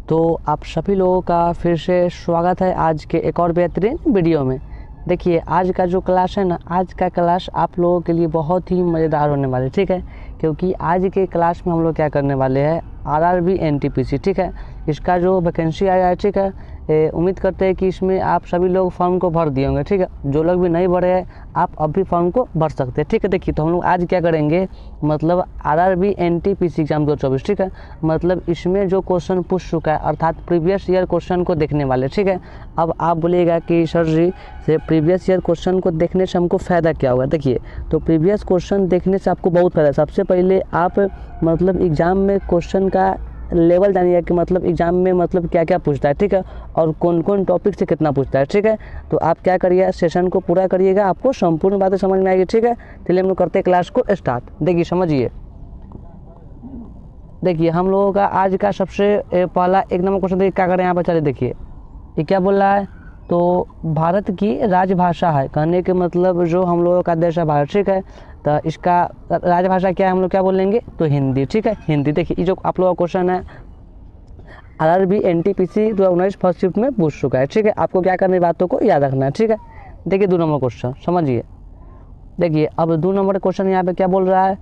तो आप सभी लोगों का फिर से स्वागत है आज के एक और बेहतरीन वीडियो में। देखिए आज का जो क्लास है ना, आज का क्लास आप लोगों के लिए बहुत ही मज़ेदार होने वाले, ठीक है। क्योंकि आज के क्लास में हम लोग क्या करने वाले हैं, आरआरबी एनटीपीसी, ठीक है। इसका जो वैकेंसी आया है, ठीक है, उम्मीद करते हैं कि इसमें आप सभी लोग फॉर्म को भर दिए होंगे, ठीक है। जो लोग भी नहीं भरे हैं आप अब भी फॉर्म को भर सकते हैं, ठीक है। देखिए तो हम लोग आज क्या करेंगे, मतलब आरआरबी एनटीपीसी एग्जाम 2024, ठीक है। मतलब इसमें जो क्वेश्चन पूछ चुका है अर्थात प्रीवियस ईयर क्वेश्चन को देखने वाले, ठीक है। अब आप बोलिएगा कि सर जी से प्रीवियस ईयर क्वेश्चन को देखने से हमको फ़ायदा क्या होगा। देखिए तो प्रीवियस क्वेश्चन देखने से आपको बहुत फ़ायदा है। सबसे पहले आप मतलब एग्ज़ाम में क्वेश्चन का लेवल जानिए कि मतलब एग्ज़ाम में मतलब क्या क्या पूछता है, ठीक है, और कौन कौन टॉपिक से कितना पूछता है, ठीक है। तो आप क्या करिए, सेशन को पूरा करिएगा, आपको संपूर्ण बातें समझ में आएगी, ठीक है। चलिए हम लोग करते हैं क्लास को स्टार्ट। देखिए समझिए, देखिए हम लोगों का आज का सबसे पहला एक नंबर क्वेश्चन देखिए क्या करें यहाँ पर। चलिए देखिए ये क्या बोल रहा है, तो भारत की राजभाषा है, कहने के मतलब जो हम लोगों का देश है भारत, ठीक है। तो इसका राजभाषा क्या है, हम लोग क्या बोलेंगे, तो हिंदी, ठीक है, हिंदी। देखिए ये जो आप लोगों का क्वेश्चन है आरआरबी एनटीपीसी 2019 फर्स्ट शिफ्ट में पूछ चुका है, ठीक है। आपको क्या करना है, बातों को याद रखना है, ठीक है। देखिए 2 नंबर क्वेश्चन समझिए। देखिए अब 2 नंबर क्वेश्चन यहाँ पे क्या बोल रहा है,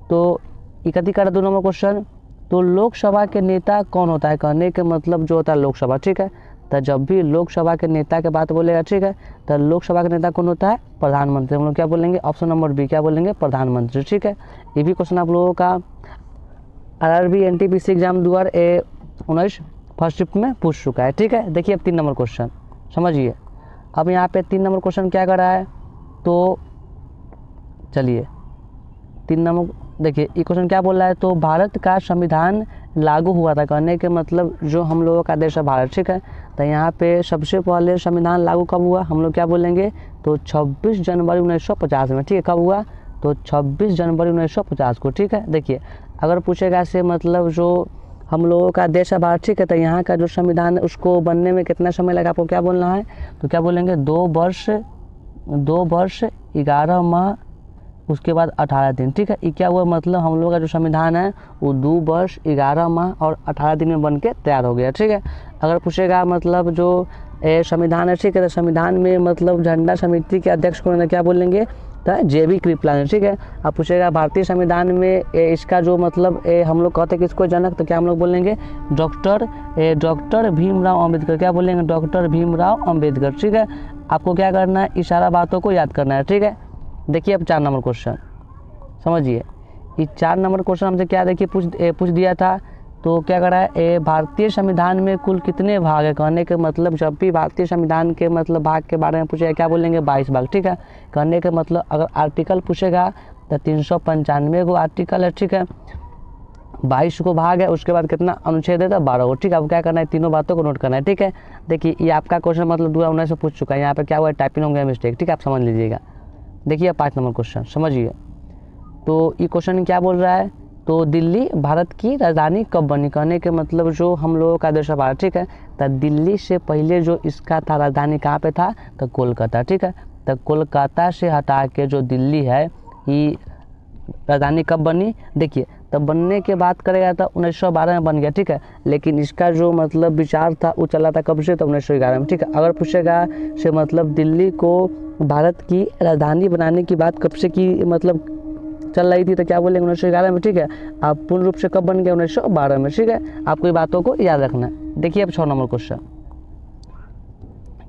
तो इकट्ठी कर 2 नंबर क्वेश्चन, तो लोकसभा के नेता कौन होता है, कहने के मतलब जो होता है लोकसभा, ठीक है। तो जब भी लोकसभा के नेता के बात बोलेगा, ठीक है, तो लोकसभा का नेता कौन होता है, प्रधानमंत्री। हम लोग क्या बोलेंगे, ऑप्शन नंबर बी क्या बोलेंगे, प्रधानमंत्री, ठीक है। ये भी क्वेश्चन आप लोगों का RRB NTPC exam 2019 first shift में पूछ चुका है, ठीक है। देखिए अब 3 नंबर क्वेश्चन समझिए। अब यहाँ पे 3 नंबर क्वेश्चन क्या कर रहा है, तो चलिए 3 नंबर देखिए ये क्वेश्चन क्या बोल रहा है, तो भारत का संविधान लागू हुआ था, कहने के मतलब जो हम लोगों का देश है भारत, ठीक है। तो यहाँ पे सबसे पहले संविधान लागू कब हुआ, हम लोग क्या बोलेंगे, तो 26 जनवरी 1950 में, ठीक है। कब हुआ, तो 26 जनवरी 1950 को, ठीक है। देखिए अगर पूछेगा से मतलब जो हम लोगों का देश है भारत, ठीक है, तो यहाँ का जो संविधान है उसको बनने में कितना समय लगा, आपको क्या बोलना है, तो क्या बोलेंगे 2 वर्ष 11 माह उसके बाद 18 दिन, ठीक है। ये क्या हुआ, मतलब हम लोग का जो संविधान है वो 2 वर्ष 11 माह और 18 दिन में बन के तैयार हो गया, ठीक है। अगर पूछेगा मतलब जो संविधान है, ठीक है, तो संविधान में मतलब झंडा समिति के अध्यक्ष कौन है, क्या बोलेंगे, तो जेबी कृपलानी, ठीक है। अब पूछेगा भारतीय संविधान में इसका जो मतलब हम लोग कहते हैं किसको जनक, तो क्या हम लोग बोलेंगे डॉक्टर भीमराव अम्बेडकर, क्या बोलेंगे, डॉक्टर भीमराव अम्बेडकर, ठीक है। आपको क्या करना है, इशारा बातों को याद करना है, ठीक है। देखिए अब 4 नंबर क्वेश्चन समझिए। ये 4 नंबर क्वेश्चन हमसे क्या देखिए पूछ दिया था, तो क्या कर रहा है, भारतीय संविधान में कुल कितने भाग है, कहने के मतलब जब भी भारतीय संविधान के मतलब भाग के बारे में पूछेगा क्या बोलेंगे, 22 भाग, ठीक है। कहने के मतलब अगर आर्टिकल पूछेगा तो 395 को आर्टिकल है, ठीक है, 22 को भाग है, उसके बाद कितना अनुच्छेद है, तो 12 को, ठीक है। अब क्या करना है, तीनों बातों को नोट करना है, ठीक है। देखिए ये आपका क्वेश्चन मतलब 2019 में पूछ चुका है, यहाँ पे क्या हुआ है, टाइपिंग हो गया मिस्टेक, ठीक है, आप समझ लीजिएगा। देखिए 5 नंबर क्वेश्चन समझिए, तो ये क्वेश्चन क्या बोल रहा है, तो दिल्ली भारत की राजधानी कब बनी, कहने के मतलब जो हम लोगों का देश है भारत, ठीक है। तो दिल्ली से पहले जो इसका था राजधानी कहाँ पे था, तो कोलकाता, ठीक है। तो कोलकाता से हटा के जो दिल्ली है ये राजधानी कब बनी, देखिए तब बनने के बाद करेगा तो 1912 में बन गया, ठीक है। लेकिन इसका जो मतलब विचार था वो चला था कब से, तो 1911 में, ठीक है। अगर पूछेगा से मतलब दिल्ली को भारत की राजधानी बनाने की बात कब से की मतलब चल रही थी, तो क्या बोलेंगे 1911 में, ठीक है। आप पूर्ण रूप से कब बन गया, 1912 में, ठीक है। आपको ये बातों को याद रखना है। देखिए अब 6 नंबर क्वेश्चन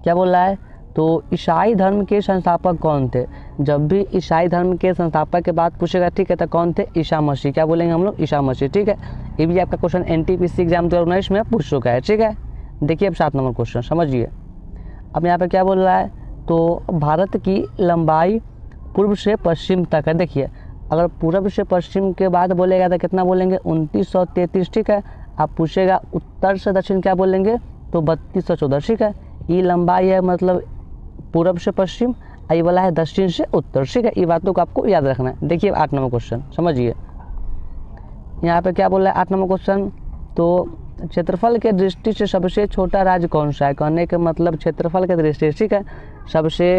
क्या बोल रहा है, तो ईसाई धर्म के संस्थापक कौन थे, जब भी ईसाई धर्म के संस्थापक के बात पूछेगा, ठीक है, तो कौन थे, ईसा मसीह, क्या बोलेंगे हम लोग, ईसा मसीह, ठीक है। ये भी आपका क्वेश्चन एनटीपीसी एग्जाम 2019 में पूछ चुका है, ठीक है। देखिए अब 7 नंबर क्वेश्चन समझिए। अब यहाँ पे क्या बोल रहा है, तो भारत की लंबाई पूर्व से पश्चिम तक है। देखिए अगर पूर्व से पश्चिम के बाद बोलेगा तो कितना बोलेंगे, 2933, ठीक है। आप पूछेगा उत्तर से दक्षिण क्या बोलेंगे, तो 3214, ठीक है। ये लंबाई है मतलब पूर्व से पश्चिम, ये वाला है दक्षिण से उत्तर, ठीक है। ये बातों को आपको याद रखना है। देखिए 8 नंबर क्वेश्चन समझिए। यहाँ पे क्या बोल रहा है 8 नंबर क्वेश्चन, तो क्षेत्रफल के दृष्टि से सबसे छोटा राज्य कौन सा है, कहने के मतलब क्षेत्रफल के दृष्टि से, ठीक है, सबसे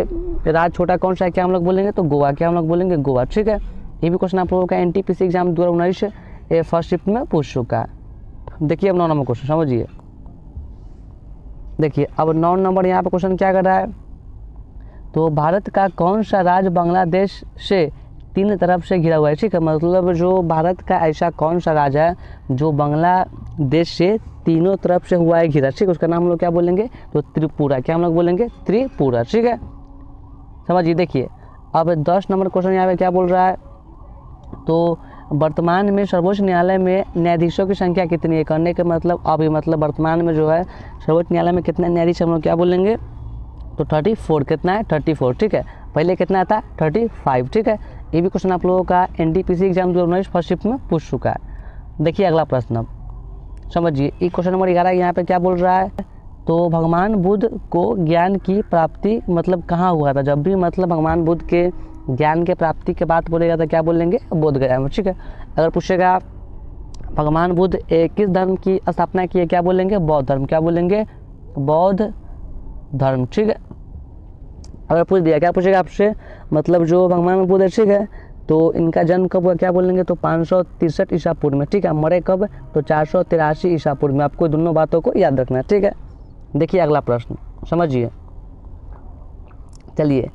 राज्य छोटा कौन सा है, क्या हम लोग बोलेंगे, तो गोवा, क्या हम लोग बोलेंगे, गोवा, ठीक है। ये भी क्वेश्चन आप लोगों का एनटीपीसी एग्जाम 2019 फर्स्ट शिफ्ट में पूछ चुका है। देखिए अब 9 नंबर क्वेश्चन समझिए। देखिए अब 9 नंबर यहाँ पे क्वेश्चन क्या कर रहा है, तो भारत का कौन सा राज्य बांग्लादेश से तीन तरफ से घिरा हुआ है। ठीक है, मतलब जो भारत का ऐसा कौन सा राज्य है जो बांग्लादेश से तीनों तरफ से हुआ है घिरा। ठीक है, उसका नाम हम लोग क्या बोलेंगे, तो त्रिपुरा। क्या हम लोग बोलेंगे, त्रिपुरा। ठीक है, समझिए। देखिए अब 10 नंबर क्वेश्चन यहाँ पे क्या बोल रहा है, तो वर्तमान में सर्वोच्च न्यायालय में न्यायाधीशों की संख्या कितनी है। करने के मतलब अभी मतलब वर्तमान में जो है सर्वोच्च न्यायालय में कितने न्यायाधीश हम लोग क्या बोलेंगे, तो 34। कितना है, 34। ठीक है, पहले कितना था, 35। ठीक है, ये भी क्वेश्चन आप लोगों का NTPC एग्जाम 2019 फर्स्ट शिफ्ट में पूछ चुका है। देखिए अगला प्रश्न अब समझिए, ये क्वेश्चन नंबर 11 यहाँ पे क्या बोल रहा है, तो भगवान बुद्ध को ज्ञान की प्राप्ति मतलब कहाँ हुआ था। जब भी मतलब भगवान बुद्ध के ज्ञान के प्राप्ति के बात बोलेगा तो क्या बोलेंगे, बोध गया में। ठीक है, अगर पूछेगा भगवान बुद्ध किस धर्म की स्थापना की है, क्या बोलेंगे, बौद्ध धर्म। क्या बोलेंगे, बौद्ध धर्म। ठीक है, अगर पूछ दिया क्या पूछेगा आपसे, मतलब जो भगवान बुद्ध है, ठीक है, तो इनका जन्म कब हुआ, क्या बोलेंगे, तो 563 ईसा पूर्व में। ठीक है, मरे कब, तो 483 ईसा पूर्व में। आपको दोनों बातों को याद रखना है। ठीक है, देखिए अगला प्रश्न समझिए। चलिए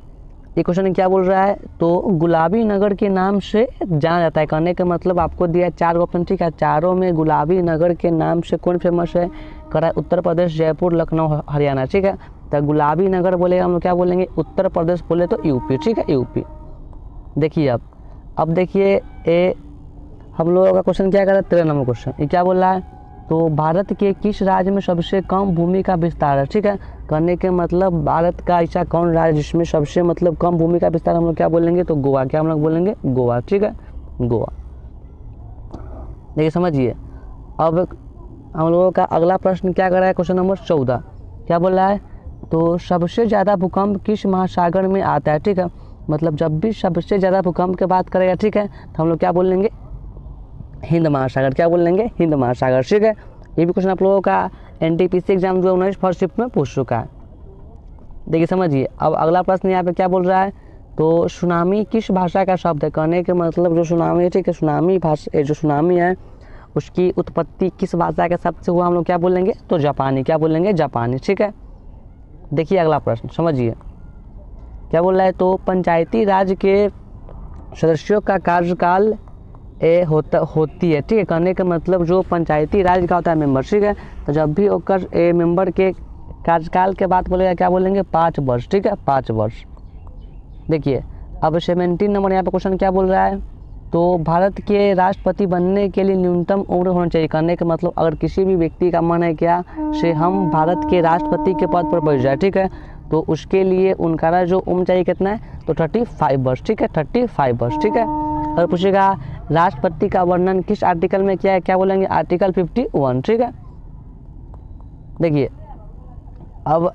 ये क्वेश्चन क्या बोल रहा है, तो गुलाबी नगर के नाम से जाना जाता है। कहने का मतलब आपको दिया 4 ऑप्शन। ठीक है, चारों में गुलाबी नगर के नाम से कौन फेमस है, करा उत्तर प्रदेश, जयपुर, लखनऊ, हरियाणा। ठीक है, तो गुलाबी नगर बोलेगा हम लोग क्या बोलेंगे, उत्तर प्रदेश। बोले तो यूपी। ठीक है, यूपी। देखिए अब देखिए हम लोगों का क्वेश्चन क्या कर रहा है, 13 नंबर क्वेश्चन। ये क्या बोल रहा है, तो भारत के किस राज्य में सबसे कम भूमि का विस्तार है। ठीक है, करने के मतलब भारत का ऐसा कौन राज्य जिसमें सबसे मतलब कम भूमि का विस्तार, हम लोग क्या बोलेंगे, तो गोवा। क्या हम लोग बोलेंगे, गोवा। ठीक है, गोवा। देखिए समझिए, अब हम लोगों का अगला प्रश्न क्या कर रहा है, क्वेश्चन नंबर 14 क्या बोल रहा है, तो सबसे ज़्यादा भूकंप किस महासागर में आता है। ठीक है, मतलब जब भी सबसे ज़्यादा भूकंप की बात करेगा, ठीक है, तो हम लोग क्या बोलेंगे, हिंद महासागर। क्या बोलेंगे, हिंद महासागर। ठीक है, ये भी क्वेश्चन आप लोगों का NTPC एग्जाम 2019 फर्स्ट शिफ्ट में पूछ चुका है। देखिए समझिए, अब अगला प्रश्न यहाँ पे क्या बोल रहा है, तो सुनामी किस भाषा का शब्द है। कहने के मतलब जो सुनामी है, ठीक है, सुनामी भाषा, जो सुनामी है उसकी उत्पत्ति किस भाषा के शब्द से हुआ, हम लोग क्या बोलेंगे, तो जापानी। क्या बोलेंगे, जापानी। ठीक है, देखिए अगला प्रश्न समझिए क्या बोल रहा है, तो पंचायती राज के सदस्यों का कार्यकाल होती है। ठीक है, कहने का मतलब जो पंचायती राज का होता है मेंबर। ठीक है, तो जब भी ओकर मेंबर के कार्यकाल के बात बोलेगा क्या बोलेंगे, 5 वर्ष। ठीक है, 5 वर्ष। देखिए अब 17 नंबर यहाँ पे क्वेश्चन क्या बोल रहा है, तो भारत के राष्ट्रपति बनने के लिए न्यूनतम उम्र होना चाहिए। कहने का मतलब अगर किसी भी व्यक्ति का मन है क्या से हम भारत के राष्ट्रपति के पद पर बैठ जाए, ठीक है, तो उसके लिए उनका जो उम्र चाहिए कितना है, तो 35 वर्ष। ठीक है, 35 वर्ष। ठीक है, अगर पूछेगा राष्ट्रपति का वर्णन किस आर्टिकल में किया है, क्या बोलेंगे, आर्टिकल 51। ठीक है, देखिए अब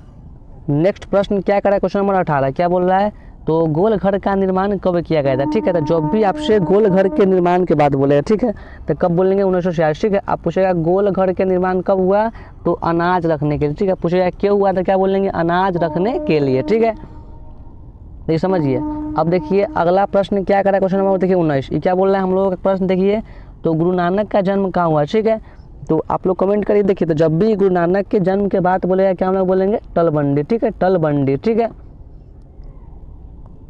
नेक्स्ट प्रश्न क्या कर रहा है, क्वेश्चन नंबर 18 क्या बोल रहा है, तो गोल घर का निर्माण कब किया गया था। ठीक है, तो जब भी आपसे गोल घर के निर्माण के बात बोलेगा, ठीक है, तो कब बोलेंगे, 1946। ठीक है, आप पूछेगा गोल घर के निर्माण कब हुआ, तो अनाज रखने के लिए। ठीक है, पूछेगा क्यों हुआ, तो क्या बोलेंगे, अनाज रखने के लिए। ठीक है, देखिए समझिए। अब देखिए अगला प्रश्न क्या कर रहा है, क्वेश्चन नंबर देखिए 19। ये क्या बोल रहा है हम लोगों का प्रश्न, देखिए तो गुरु नानक का जन्म कहाँ हुआ। ठीक है, तो आप लोग कमेंट करिए। देखिए तो जब भी गुरु नानक के जन्म के बात बोलेगा क्या हम लोग बोलेंगे, तलवंडी। ठीक है, तलवंडी। ठीक है,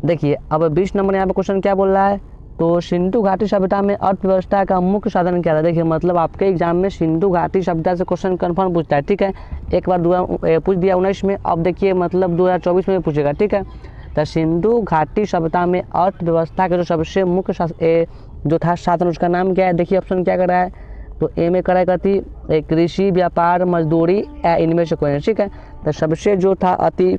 देखिए अब 20 नंबर यहाँ पे क्वेश्चन क्या बोल रहा है, तो सिंधु घाटी सभ्यता में अर्थव्यवस्था का मुख्य साधन क्या था। देखिए मतलब आपके एग्जाम में सिंधु घाटी सभ्यता से क्वेश्चन कन्फर्म पूछता है। ठीक है, एक बार पूछ दिया 19 में, अब देखिए मतलब 2024 में पूछेगा। ठीक है, तो सिंधु घाटी सभ्यता में अर्थव्यवस्था का जो सबसे मुख्य जो था साधन, उसका नाम क्या है। देखिए ऑप्शन क्या कर रहा है, तो ए में करा करती कृषि, व्यापार, मजदूरी या इनमें से कोई। ठीक है, तो सबसे जो था अति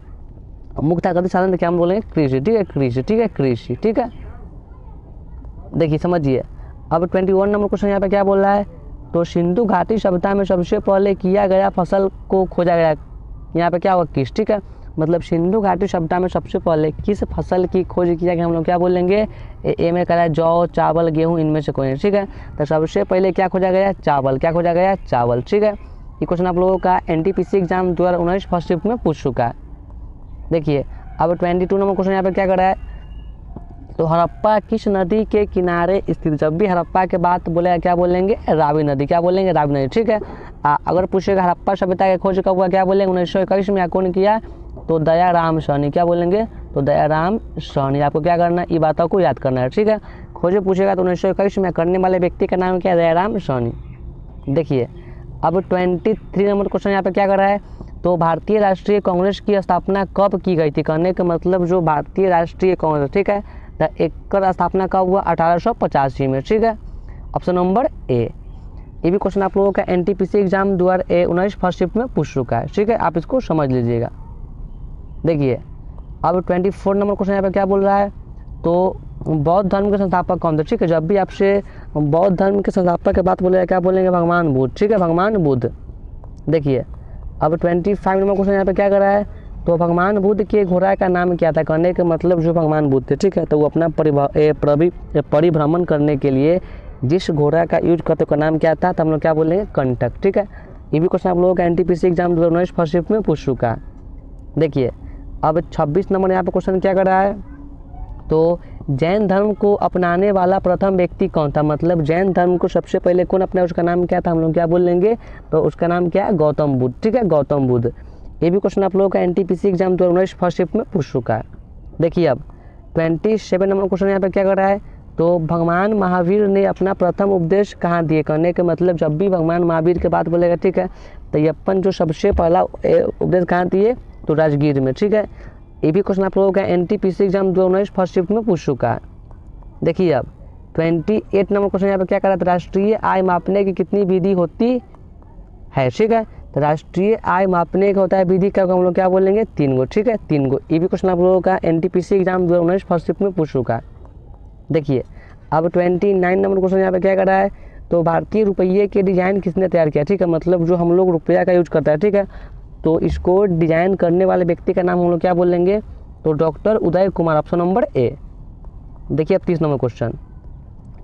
मुख्य था साधन, क्या हम बोलेंगे, कृषि। ठीक है, कृषि। ठीक है, कृषि। ठीक है, देखिए समझिए। अब 21 नंबर क्वेश्चन यहाँ पे क्या बोल रहा है, तो सिंधु घाटी सभ्यता में सबसे पहले किया गया फसल को खोजा गया, यहाँ पे क्या होगा, किस। ठीक है, मतलब सिंधु घाटी सभ्यता में सबसे पहले किस फसल की खोज किया गया, हम लोग क्या बोलेंगे, ए में करा जौ, चावल, गेहूं, इनमें से कोई। ठीक है, तो सबसे पहले क्या खोजा गया, चावल। क्या खोजा गया, चावल। ठीक है, ये क्वेश्चन आप लोगों का NTPC एग्जाम 2019 फर्स्ट शिफ्ट में पूछ चुका है। देखिए अब 22 नंबर क्वेश्चन यहाँ पे क्या कर रहा है, तो हड़प्पा किस नदी के किनारे स्थित? जब भी हड़प्पा के बात बोलेगा क्या बोलेंगे? रावी नदी। क्या बोलेंगे? रावी नदी। ठीक है। अगर पूछेगा हड़प्पा सभ्यता की खोज कब हुआ, क्या बोलेंगे? 1921 में। कौन किया? तो दयाराम साहनी। क्या बोलेंगे? तो दयाराम साहनी। आपको क्या करना है? ये बातों को याद करना है। ठीक है। खोजे पूछेगा तो 1921 में। करने वाले व्यक्ति का नाम क्या है? दयाराम साहनी। देखिए अब 23 नंबर क्वेश्चन यहाँ पे क्या कर रहा है? तो भारतीय राष्ट्रीय कांग्रेस की स्थापना कब की गई थी? कहने का मतलब जो भारतीय राष्ट्रीय कांग्रेस, ठीक है, तो एक स्थापना कब हुआ? 1885 में। ठीक है। Option number A. ये भी क्वेश्चन आप लोगों का एनटीपीसी एग्जाम 2019 फर्स्ट शिफ्ट में पूछ चुका है। ठीक है, आप इसको समझ लीजिएगा। देखिए अब 24 नंबर क्वेश्चन यहाँ पे क्या बोल रहा है? तो बौद्ध धर्म के संस्थापक कौन थे? ठीक है, जब भी आपसे बौद्ध धर्म के संस्थापक की बात बोलेगा क्या बोलेंगे? भगवान बुद्ध। ठीक है, भगवान बुद्ध। देखिए अब 25 नंबर क्वेश्चन यहाँ पे क्या कर रहा है? तो भगवान बुद्ध के घोड़ा का नाम क्या था? कहने का मतलब जो भगवान बुद्ध थे, ठीक है, तो वो अपना परिभ्रमण करने के लिए जिस घोड़ा का यूज करते का नाम क्या था? तो हम लोग क्या बोलेंगे? कंटक। ठीक है, ये भी क्वेश्चन आप लोगों का एनटीपीसी एग्जाम 2019 फर्स्ट शिफ्ट में पूछ चुका है। देखिए अब 26 नंबर यहाँ पे क्वेश्चन क्या कर रहा है? तो जैन धर्म को अपनाने वाला प्रथम व्यक्ति कौन था? मतलब जैन धर्म को सबसे पहले कौन अपनाया? उसका नाम क्या था? हम लोग क्या बोलेंगे? तो उसका नाम क्या है? गौतम बुद्ध। ठीक है, गौतम बुद्ध। ये भी क्वेश्चन आप लोगों का एनटीपीसी एग्जाम 2019 फर्स्ट शिफ्ट में पूछ चुका है। देखिए अब 27 नंबर क्वेश्चन यहाँ पे क्या कर रहा है? तो भगवान महावीर ने अपना प्रथम उपदेश कहाँ दिए? कहने के मतलब जब भी भगवान महावीर के बात बोलेगा, ठीक है, तो ये अपन जो सबसे पहला उपदेश कहाँ दिए? तो राजगीर में। ठीक है, ये भी क्वेश्चन आप लोगों का एनटीपीसी एग्जाम 2019 फर्स्ट शिफ्ट में पूछ चुका है। देखिए अब 28 नंबर क्वेश्चन यहाँ पे क्या कर रहा है? राष्ट्रीय आय मापने की कितनी विधि होती है? ठीक है, तो राष्ट्रीय आय मापने का होता है विधि का हम लोग क्या बोलेंगे? 3 गो। ठीक है, 3 गो। ये भी क्वेश्चन आप लोगों का एनटीपीसी एग्जाम 2019 फर्स्ट शिफ्ट में पूछ चुका है। देखिए अब 29 नंबर क्वेश्चन यहाँ पे क्या कर रहा है? तो भारतीय रुपये के डिज़ाइन किसने तैयार किया? ठीक है, मतलब जो हम लोग रुपया का यूज करता है, ठीक है, तो इसको डिजाइन करने वाले व्यक्ति का नाम हम लोग क्या बोलेंगे? तो doctor Uday Kumar. Option number A. देखिए अब 30 नंबर क्वेश्चन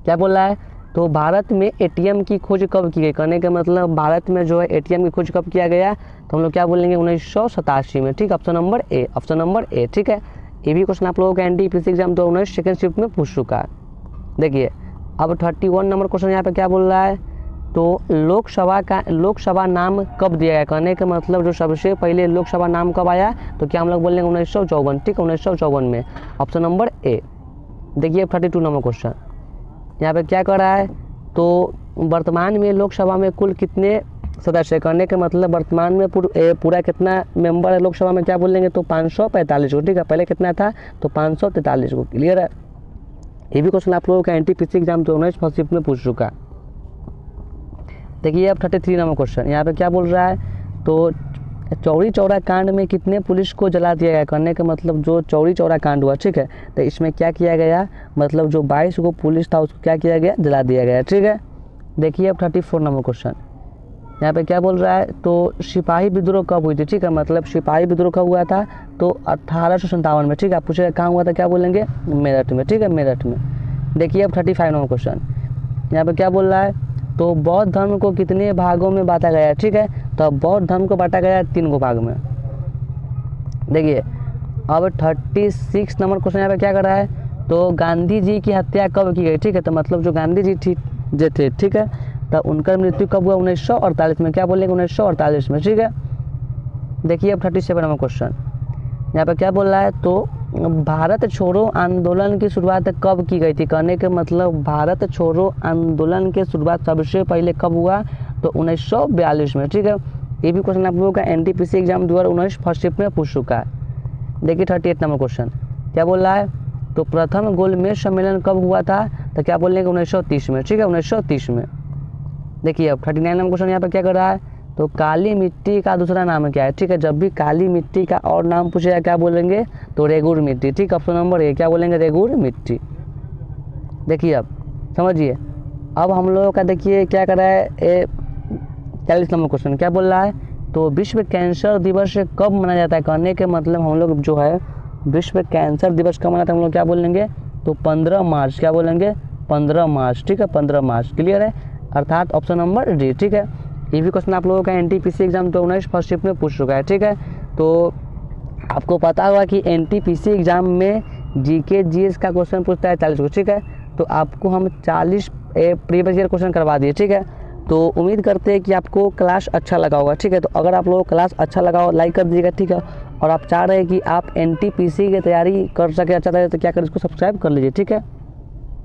क्या बोल रहा है? तो भारत में एटीएम की खोज कब की गई? कहने का मतलब भारत में जो है एटीएम की खोज कब किया गया? तो हम लोग क्या बोलेंगे? 1987 में। ठीक, option number A. Option number A. ठीक है, ये भी क्वेश्चन आप लोगों का एनटीपीसी एग्जाम 2019 सेकेंड शिफ्ट में पूछ चुका है। देखिए अब 31 नंबर क्वेश्चन यहाँ पे क्या बोल रहा है? तो लोकसभा नाम कब दिया गया? कहने का मतलब जो सबसे पहले लोकसभा नाम कब आया? तो क्या हम लोग बोलेंगे? 1954। ठीक, 1954 में। Option number A. देखिए 32 नंबर क्वेश्चन यहाँ पे क्या कर रहा है? तो वर्तमान में लोकसभा में कुल कितने सदस्य? कहने का मतलब वर्तमान में पूरा कितना मेंबर है लोकसभा में? क्या बोलेंगे? तो 545 को। ठीक है, पहले कितना था? तो 543 को। क्लियर है? ये भी क्वेश्चन आप लोगों का एनटीपीसी एग्जाम 2019 फर्स्ट शिफ्ट में पूछ चुका है। देखिए अब 33 नंबर क्वेश्चन यहाँ पे क्या बोल रहा है? तो चौरी चौरा कांड में कितने पुलिस को जला दिया गया? करने का मतलब जो चौरी चौरा कांड हुआ, ठीक है, तो इसमें क्या किया गया? मतलब जो 22 को पुलिस था उसको क्या किया गया? जला दिया गया। ठीक है, देखिए अब 34 नंबर क्वेश्चन यहाँ पे क्या बोल रहा है? तो सिपाही विद्रोह कब हुई थी? ठीक है, मतलब सिपाही विद्रोह कब हुआ था? तो 1857 में। ठीक है, आप पूछेगा कहाँ हुआ था? क्या बोलेंगे? मेरठ में। ठीक है, मेरठ में। देखिए अब 35 नंबर क्वेश्चन यहाँ पे क्या बोल रहा है? तो बौद्ध धर्म को कितने भागों में बांटा गया है? ठीक है, तो बौद्ध धर्म को बांटा गया है 3 गो भाग में। देखिए अब 36 नंबर क्वेश्चन यहाँ पे क्या कर रहा है? तो गांधी जी की हत्या कब की गई? ठीक है, तो मतलब जो गांधी जी थे, ठीक है, तो उनका मृत्यु कब हुआ? 1948 में। क्या बोलेंगे? 1948 में। ठीक है, देखिए अब 37 नंबर क्वेश्चन यहाँ पे क्या बोल रहा है? तो भारत छोड़ो आंदोलन की शुरुआत कब की गई थी? कहने के मतलब भारत छोड़ो आंदोलन की शुरुआत सबसे पहले कब हुआ? तो 1942 में। ठीक है, ये भी क्वेश्चन आप लोगों का एनटीपीसी एग्जाम 2019 फर्स्ट शिफ्ट में पूछ चुका है। देखिए 38 नंबर क्वेश्चन क्या बोल रहा है? तो प्रथम गोलमेज सम्मेलन कब हुआ था? तो क्या बोलेंगे? 1930 में। ठीक है, 1930 में। देखिए अब 39 नंबर क्वेश्चन यहाँ पे क्या कर रहा है? तो काली मिट्टी का दूसरा नाम क्या है? ठीक है, जब भी काली मिट्टी का और नाम पूछेगा क्या बोलेंगे? तो रेगुर मिट्टी। ठीक, ऑप्शन नंबर ए। क्या बोलेंगे? रेगुर मिट्टी। देखिए अब समझिए, अब हम लोगों का देखिए क्या कर रहा है? 40 नंबर क्वेश्चन क्या बोल रहा है? तो विश्व कैंसर दिवस कब मनाया जाता है? कहने के मतलब हम लोग जो है विश्व कैंसर दिवस कब मनाते हैं? हम लोग क्या बोलेंगे? तो 15 मार्च। क्या बोलेंगे? 15 मार्च। ठीक है, 15 मार्च। क्लियर है? अर्थात ऑप्शन नंबर डी। ठीक है, ये भी क्वेश्चन आप लोगों का एनटीपीसी एग्जाम 2019 फर्स्ट शिफ्ट में पूछ चुका है। ठीक है, तो आपको पता होगा कि एनटीपीसी एग्जाम में जीके जीएस का क्वेश्चन पूछता है 40 को, ठीक है। तो आपको हम 40 प्रीवियस ईयर क्वेश्चन करवा दिए, ठीक है। तो उम्मीद करते हैं कि आपको क्लास अच्छा लगा होगा, ठीक है। तो अगर आप लोगों को क्लास अच्छा लगा हो लाइक कर दीजिएगा, ठीक है। और आप चाह रहे हैं कि आप एनटीपीसी की तैयारी कर सके अच्छा तरह, तो क्या करें, इसको सब्सक्राइब कर लीजिए, ठीक है।